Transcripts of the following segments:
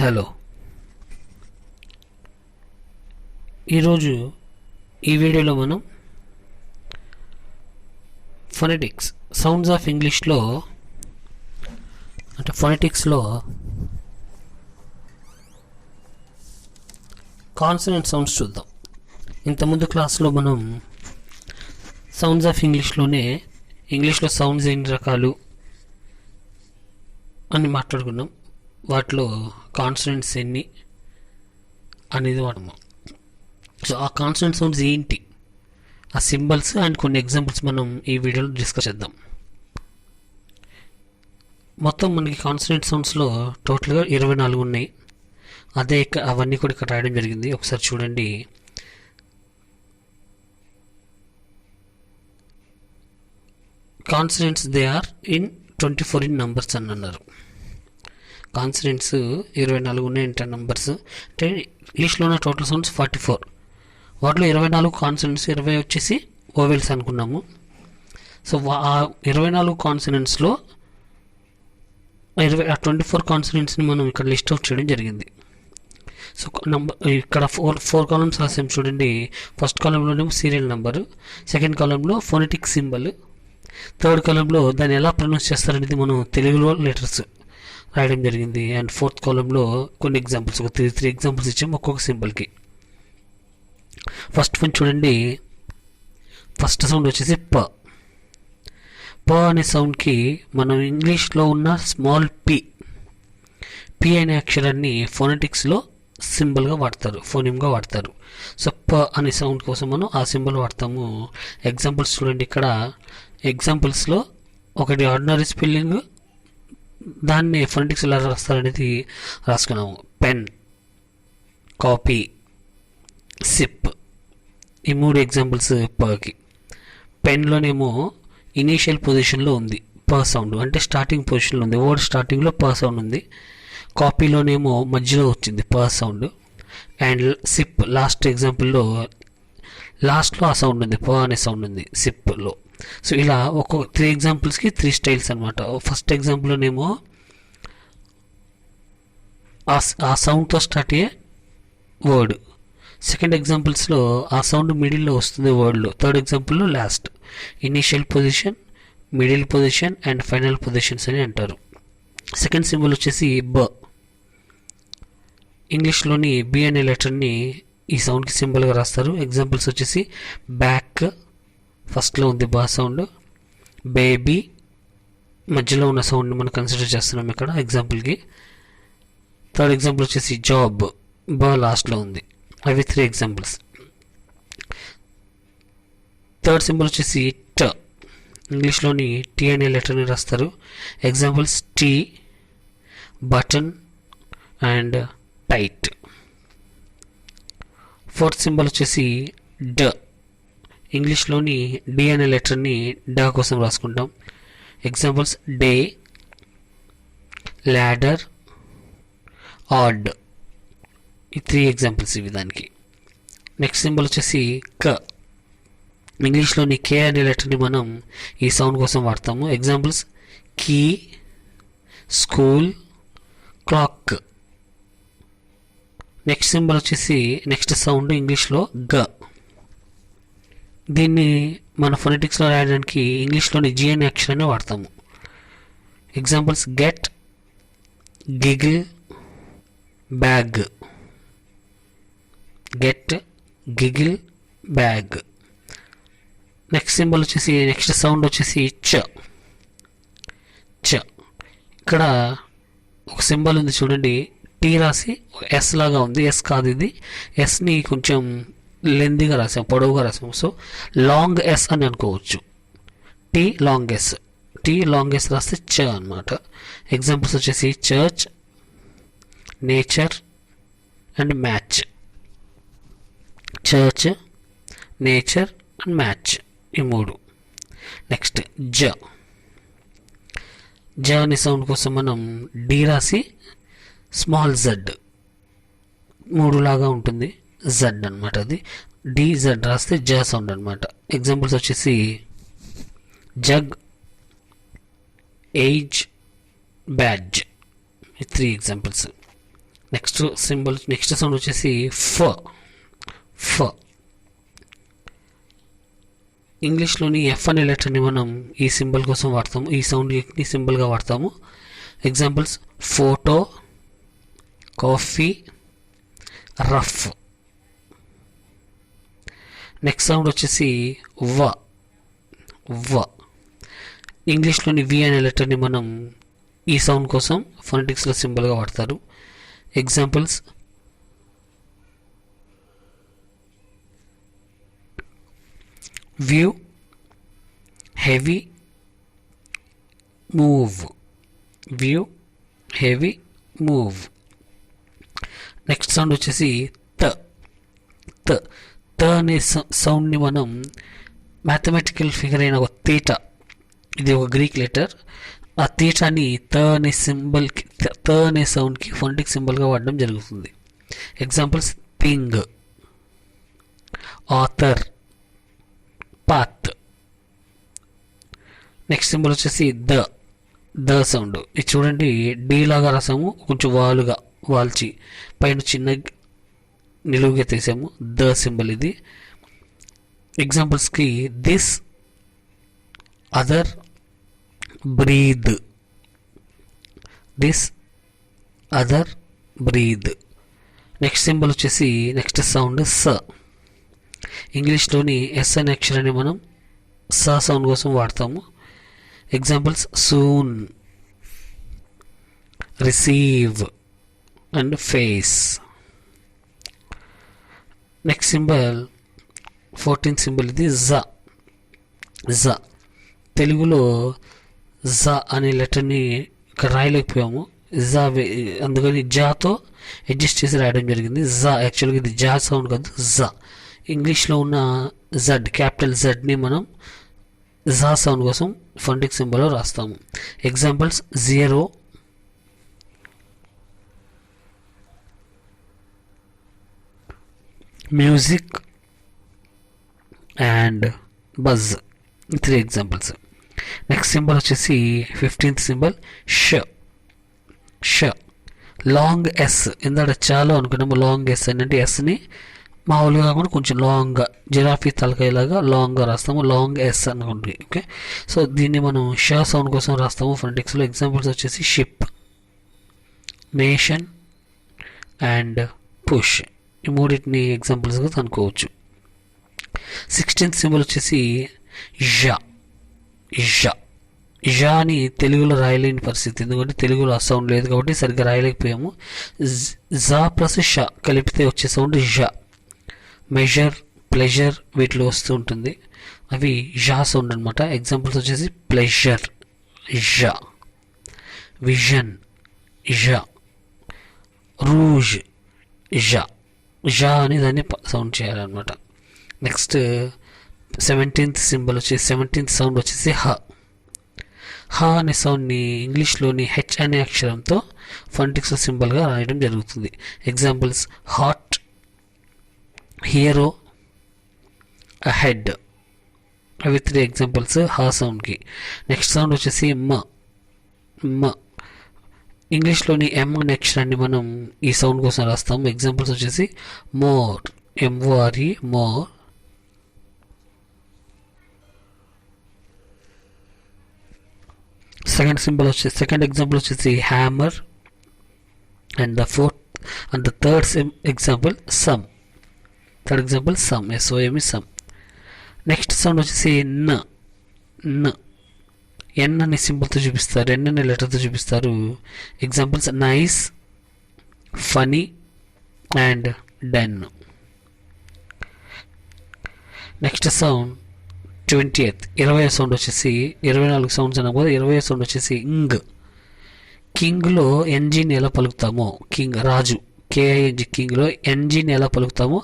Hello, ఈరోజు ఈ వీడియోలో మనం ఫొనెటిక్స్ సౌండ్స్ ఆఫ్ ఇంగ్లీష్లో అంటే ఫొనెటిక్స్లో కాన్సనెంట్ సౌండ్స్ చూద్దాం. ఇంతకుముందు క్లాస్లో మనం సౌండ్స్ ఆఫ్ ఇంగ్లీష్లో సౌండ్స్ ఎన్ని రకాలు అని మాట్లాడుకున్నాం. వాటిలో కాన్సనెంట్స్ ఎన్ని అనేది వాడము. సో ఆ కాన్సనెంట్ సౌండ్స్ ఏంటి, ఆ సింబల్స్ అండ్ కొన్ని ఎగ్జాంపుల్స్ మనం ఈ వీడియోలో డిస్కస్ చేద్దాం. మొత్తం మనకి కాన్సనెంట్ సౌండ్స్లో టోటల్గా 24 ఉన్నాయి. అవన్నీ కూడా ఇక్కడ రాయడం జరిగింది. ఒకసారి చూడండి. Consonants they are in 24 in numbers అని అన్నారు. కాన్సనెంట్స్ 24 ఉన్నాయి అంటే నంబర్స్. అంటే ఇంగ్లీష్లో ఉన్న టోటల్ సౌండ్స్ 44. వాటిలో 24 కాన్సనెంట్స్, 20 వచ్చేసి ఓవెల్స్ అనుకున్నాము. సో ఆ 24 కాన్సనెంట్స్లో 24 కాన్సనెంట్స్ని మనం ఇక్కడ లిస్ట్ అవుట్ చేయడం జరిగింది. సో ఇక్కడ ఫోర్ కాలమ్స్ రాసాం చూడండి. ఫస్ట్ కాలంలోనేమో సీరియల్ నెంబరు, సెకండ్ కాలంలో ఫోనెటిక్ సింబల్, థర్డ్ కాలంలో దాన్ని ఎలా ప్రొనౌన్స్ చేస్తారనేది మనం తెలుగులో లెటర్స్ రాయడం జరిగింది. అండ్ ఫోర్త్ కాలంలో కొన్ని ఎగ్జాంపుల్స్, ఒక త్రీ ఎగ్జాంపుల్స్ ఇచ్చాము ఒక్కొక్క సింబల్కి. ఫస్ట్ వన్ చూడండి. ఫస్ట్ సౌండ్ వచ్చేసి ప. ప అనే సౌండ్కి మనం ఇంగ్లీష్లో ఉన్న స్మాల్ పి అనే అక్షరాన్ని ఫోనెటిక్స్లో సింబల్గా వాడతారు, ఫోనిమ్గా వాడతారు. సో ప అనే సౌండ్ కోసం మనం ఆ సింబల్ వాడతాము. ఎగ్జాంపుల్స్ చూడండి. ఇక్కడ ఎగ్జాంపుల్స్లో ఒకటి ఆర్డినరీ స్పెల్లింగ్, దాన్ని ఫోనెటిక్స్ ఎలా రాస్తారనేది రాసుకున్నాము. పెన్, కాపీ, సిప్, ఈ 3 ఎగ్జాంపుల్స్ పకి. పెన్లోనేమో ఇనీషియల్ పొజిషన్లో ఉంది ప సౌండ్, అంటే స్టార్టింగ్ పొజిషన్లో ఉంది, వర్డ్ స్టార్టింగ్లో ప సౌండ్ ఉంది. కాపీలోనేమో మధ్యలో వచ్చింది ప సౌండ్. అండ్ సిప్ లాస్ట్ ఎగ్జాంపుల్లో లాస్ట్లో ఆ సౌండ్ ఉంది, ప అనే సౌండ్ ఉంది సిప్లో. సో ఇలా ఒక్కొక్క 3 ఎగ్జాంపుల్స్కి 3 స్టైల్స్ అనమాట. ఫస్ట్ ఎగ్జాంపుల్లోనేమో ఆ సౌండ్తో స్టార్ట్ అయ్యే వర్డ్, సెకండ్ ఎగ్జాంపుల్స్లో ఆ సౌండ్ మిడిల్లో వస్తుంది వర్డ్లో, థర్డ్ ఎగ్జాంపుల్లో last. Initial position, middle position and final positions అని అంటారు. సెకండ్ సింబల్ వచ్చేసి బ. ఇంగ్లీష్లోని బి అనే లెటర్ని ఈ సౌండ్కి సింబల్గా రాస్తారు. ఎగ్జాంపుల్స్ వచ్చేసి బ్యాక్, ఫస్ట్లో ఉంది బా సౌండ్. బేబీ, మధ్యలో ఉన్న సౌండ్ని మనం కన్సిడర్ చేస్తున్నాం ఇక్కడ ఎగ్జాంపుల్కి. థర్డ్ ఎగ్జాంపుల్ వచ్చేసి జాబ్, బా లాస్ట్లో ఉంది. అవి 3 ఎగ్జాంపుల్స్. థర్డ్ సింబల్ వచ్చేసి ట. ఇంగ్లీష్లోని టీ అనే లెటర్ని రాస్తారు. Examples tea, button and tight. Fourth symbol వచ్చేసి డ. ఇంగ్లీష్లోని డి అనే లెటర్ని డా కోసం రాసుకుంటాం. Examples day, ladder, odd. ఈ 3 ఎగ్జాంపుల్స్ ఇవి దానికి. నెక్స్ట్ సింబల్ వచ్చేసి క. ఇంగ్లీష్లోని కే అనే లెటర్ని మనం ఈ సౌండ్ కోసం వాడతాము. Examples key, school, clock. Next symbol వచ్చేసి నెక్స్ట్ సౌండ్ ఇంగ్లీష్లో గ. దీన్ని మన ఫొనెటిక్స్లో రాయడానికి ఇంగ్లీష్లోని జి అనే అక్షరాన్ని వాడతాము. Examples get, giggle, bag. Get, giggle, bag. Next symbol వచ్చేసి నెక్స్ట్ సౌండ్ వచ్చేసి చ. ఇక్కడ ఒక సింబల్ ఉంది చూడండి, టీ రాసి ఎస్ లాగా ఉంది. ఎస్ కాదు ఇది, ఎస్ని కొంచెం లెందీగా రాసాం, పొడవుగా రాసాం. సో లాంగ్ ఎస్ అని అనుకోవచ్చు. T long S, T long S రాస్తే చ అనమాట. ఎగ్జాంపుల్స్ వచ్చేసి church, nature and match. Church, nature and match, ఈ 3. నెక్స్ట్ జ. జ అనే సౌండ్ కోసం మనం డి రాసి స్మాల్ జెడ్, 3 లాగా ఉంటుంది, జెడ్ అనమాట. అది డి జెడ్ రాస్తే జ సౌండ్ అనమాట. ఎగ్జాంపుల్స్ వచ్చేసి jug, age, badge. 3 examples. Next sound వచ్చేసి ఫ. ఇంగ్లీష్లోని ఎఫ్ అనే లెటర్ని మనం ఈ సింబల్ కోసం వాడతాము, ఈ సౌండ్ని సింబల్గా వాడతాము. Examples photo, coffee, rough. Next sound వచ్చేసి వ. ఇంగ్లీష్లోని వి అనే లెటర్ని మనం ఈ సౌండ్ కోసం ఫొనెటిక్స్లో సింబల్గా వాడతారు. Examples view, heavy, move. View, heavy, move. Next sound వచ్చేసి త అనే సౌండ్ని మనం మ్యాథమెటికల్ ఫిగర్ అయిన ఒక తీటా, ఇది ఒక గ్రీక్ లెటర్, ఆ తీటాని త అనే సౌండ్కి ఫొనెటిక్ సింబల్గా వాడడం జరుగుతుంది. Examples thing, author, path. Next symbol వచ్చేసి ద సౌండ్. ఇది చూడండి, డి లాగా రాసాము, కొంచెం వాల్చి పైన చిన్న నిలువుగా తీసాము, ద సింబల్ ఇది. ఎగ్జాంపుల్స్కి this, other, breathe. This, other, breathe. Next symbol వచ్చేసి నెక్స్ట్ సౌండ్ స. ఇంగ్లీష్లోని ఎస్ అనే అక్షరాన్ని మనం సౌండ్ కోసం వాడతాము. Examples soon, receive and face. Next symbol 14th symbol ఇది జ. తెలుగులో జ అనే లెటర్ని ఇక్కడ రాయలేకపోయాము, అందుకని జాతో అడ్జస్ట్ చేసి రాయడం జరిగింది. యాక్చువల్గా ఇది జా సౌండ్ కాదు, జ. ఇంగ్లీష్లో ఉన్న జడ్, క్యాపిటల్ జడ్ని మనం జా సౌండ్ కోసం ఫొనెటిక్ సింబల్లో రాస్తాము. Examples 0, music and buzz. 3 examples. Next symbol వచ్చేసి 15th సింబల్ ష. లాంగ్ ఎస్, ఇందాక చాలా అనుకున్నాము లాంగ్ ఎస్ అంటే ఎస్ని మామూలుగా కాకుండా కొంచెం లాంగ్గా, జిరాఫీ తలకాయలాగా లాంగ్గా రాస్తాము, లాంగ్ ఎస్ అనుకోండి. ఓకే, సో దీన్ని మనం ష సౌండ్ కోసం రాస్తాము ఫొనెటిక్స్లో. ఎగ్జాంపుల్స్ వచ్చేసి షిప్, నేషన్ అండ్ పుష్. ఈ మూడింటిని ఎగ్జాంపుల్స్గా అనుకోవచ్చు. 16th సింబల్ వచ్చేసి ఝ అని తెలుగులో రాయలేని పరిస్థితి, ఎందుకంటే తెలుగులో ఆ సౌండ్ లేదు కాబట్టి సరిగ్గా రాయలేకపోయాము. జ ప్లస్ ష కలిపితే వచ్చే సౌండ్ ఝ. మెజర్, ప్లెజర్ వీటిలో వస్తూ ఉంటుంది, అవి ఝ సౌండ్ అనమాట. ఎగ్జాంపుల్స్ వచ్చేసి ప్లెజర్, ఝ. విజన్, ఝ. రూజ్, ఝ అని దాన్ని సౌండ్ చేయాలన్నమాట. నెక్స్ట్ 17th సింబల్ వచ్చేసి 17th సౌండ్ వచ్చేసి హ అనే సౌండ్ని ఇంగ్లీష్లోని హెచ్ అనే అక్షరంతో ఫొనెటిక్స్ సింబల్గా రాయడం జరుగుతుంది. Examples hot, hero, ahead. అవి 3 ఎగ్జాంపుల్స్ హ సౌండ్కి. నెక్స్ట్ సౌండ్ వచ్చేసి మ. ఇంగ్లీష్లోని ఎం అనే అక్షరాన్ని మనం ఈ సౌండ్ కోసం రాస్తాము. ఎగ్జాంపుల్స్ వచ్చేసి more, MORE, more. Second example వచ్చేసి hammer and the third example some. SOME, some. Next sound వచ్చేసి న. ఎన్ అనే సింబల్తో చూపిస్తారు, ఎన్ అనే లెటర్తో చూపిస్తారు. Examples nice, funny and den. Next sound 20th 20వ సౌండ్ వచ్చేసి 24 సౌండ్స్ అనగా 20వ సౌండ్ వచ్చేసి ఇంగ్. కింగ్లో ఎన్జీని ఎలా పలుకుతామో, కింగ్ రాజు, KING, కింగ్లో ఎన్జీని ఎలా పలుకుతామో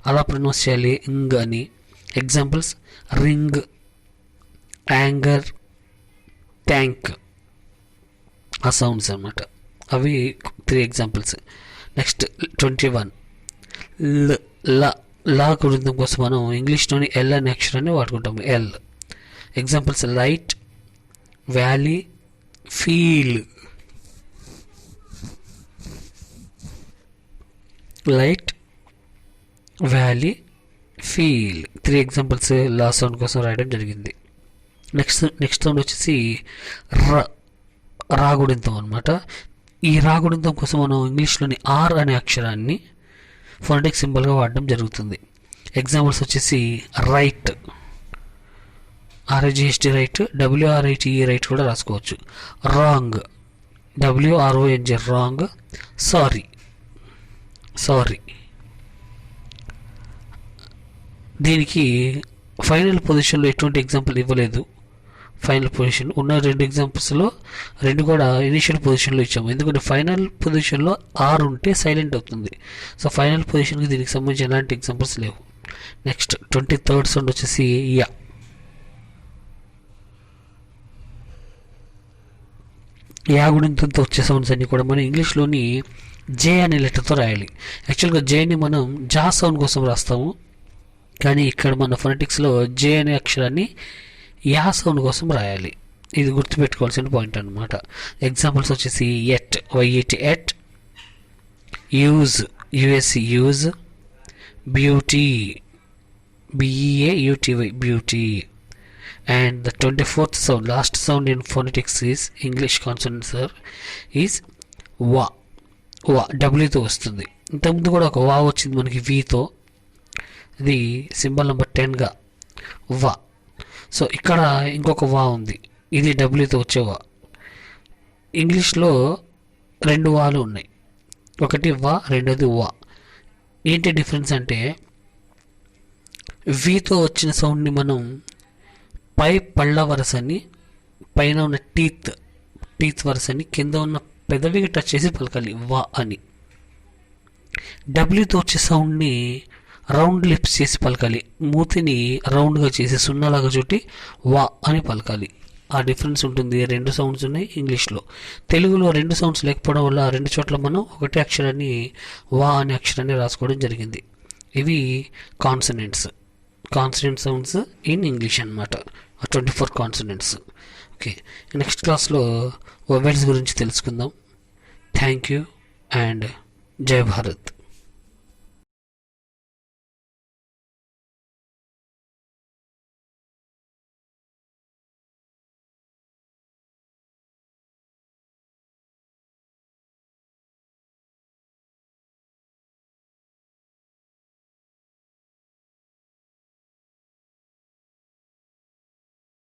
అలా ప్రొనౌన్స్ చేయాలి ఇంగ్ అని. Examples ring, anger, tank. ఆ సౌండ్స్ అన్నమాట, అవి 3 ఎగ్జాంపుల్స్. నెక్స్ట్ 21 లా గురించడం కోసం మనం ఇంగ్లీష్లోని ఎల్ అనే అక్షరాన్ని వాడుకుంటాము, L. Examples light, valley, feel. Light, valley, feel. 3 examples last sound కోసం రాయడం జరిగింది. నెక్స్ట్ సౌండ్ వచ్చేసి రాగుడింతం అనమాట. ఈ రాగుడింతం కోసం మనం ఇంగ్లీష్లోని ఆర్ అనే అక్షరాన్ని ఫోనెటిక్ సింబల్గా వాడడం జరుగుతుంది. ఎగ్జాంపుల్స్ వచ్చేసి right, RIGHT right, WRITE right కూడా రాసుకోవచ్చు. Wrong, WRONG wrong. సారీ, దీనికి ఫైనల్ పొజిషన్లో ఎటువంటి ఎగ్జాంపుల్ ఇవ్వలేదు. ఫైనల్ పొజిషన్ ఉన్న 2 ఎగ్జాంపుల్స్లో 2 కూడా ఇనిషియల్ పొజిషన్లో ఇచ్చాము. ఎందుకంటే ఫైనల్ పొజిషన్లో ఆర్ ఉంటే సైలెంట్ అవుతుంది. సో ఫైనల్ పొజిషన్కి దీనికి సంబంధించి ఎలాంటి ఎగ్జాంపుల్స్ లేవు. నెక్స్ట్ 23rd సౌండ్ వచ్చేసి యా. గుణితంతో వచ్చే సౌండ్స్ అన్నీ కూడా మనం ఇంగ్లీష్లోని జే అనే లెటర్తో రాయాలి. యాక్చువల్గా జేని మనం జా సౌండ్ కోసం రాస్తాము, కానీ ఇక్కడ మన ఫొనెటిక్స్లో జే అనే అక్షరాన్ని యా సౌండ్ కోసం రాయాలి. ఇది గుర్తుపెట్టుకోవాల్సిన పాయింట్ అనమాట. ఎగ్జాంపుల్స్ వచ్చేసి at, YET at, use, USE use, beauty, BEAUTY beauty. And the 24th sound, last sound in phonetics is English consonant sir is wa. W తో వస్తుంది. ఇంతకుముందు కూడా ఒక వా వచ్చింది మనకి వీతో, ఇది సింబల్ నెంబర్ 10గా వా. సో ఇక్కడ ఇంకొక వా ఉంది, ఇది డబ్ల్యూతో వచ్చే వా. ఇంగ్లీష్లో 2 వాలు ఉన్నాయి, ఒకటి వా, రెండోది వా. ఏంటి డిఫరెన్స్ అంటే వీతో వచ్చిన సౌండ్ని మనం పై పళ్ళ వరసని, పైన ఉన్న టీత్ వరసని, కింద ఉన్న పెదవికి టచ్ చేసి పలకాలి వా అని. డబ్ల్యూతో వచ్చే సౌండ్ని రౌండ్ లిప్స్ చేసి పలకాలి, మూతిని రౌండ్గా చేసి సున్నాలాగా చుట్టి వా అని పలకాలి. ఆ డిఫరెన్స్ ఉంటుంది. 2 సౌండ్స్ ఉన్నాయి ఇంగ్లీష్లో. తెలుగులో 2 సౌండ్స్ లేకపోవడం వల్ల 2 చోట్ల మనం ఒకటే అక్షరాన్ని వా అనే అక్షరాన్ని రాసుకోవడం జరిగింది. ఇవి కాన్సనెంట్స్ సౌండ్స్ ఇన్ ఇంగ్లీష్ అనమాట. 24 కాన్సనెంట్స్. ఓకే, నెక్స్ట్ క్లాస్లో వొవెల్స్ గురించి తెలుసుకుందాం. థ్యాంక్ యూ అండ్ జై భారత్.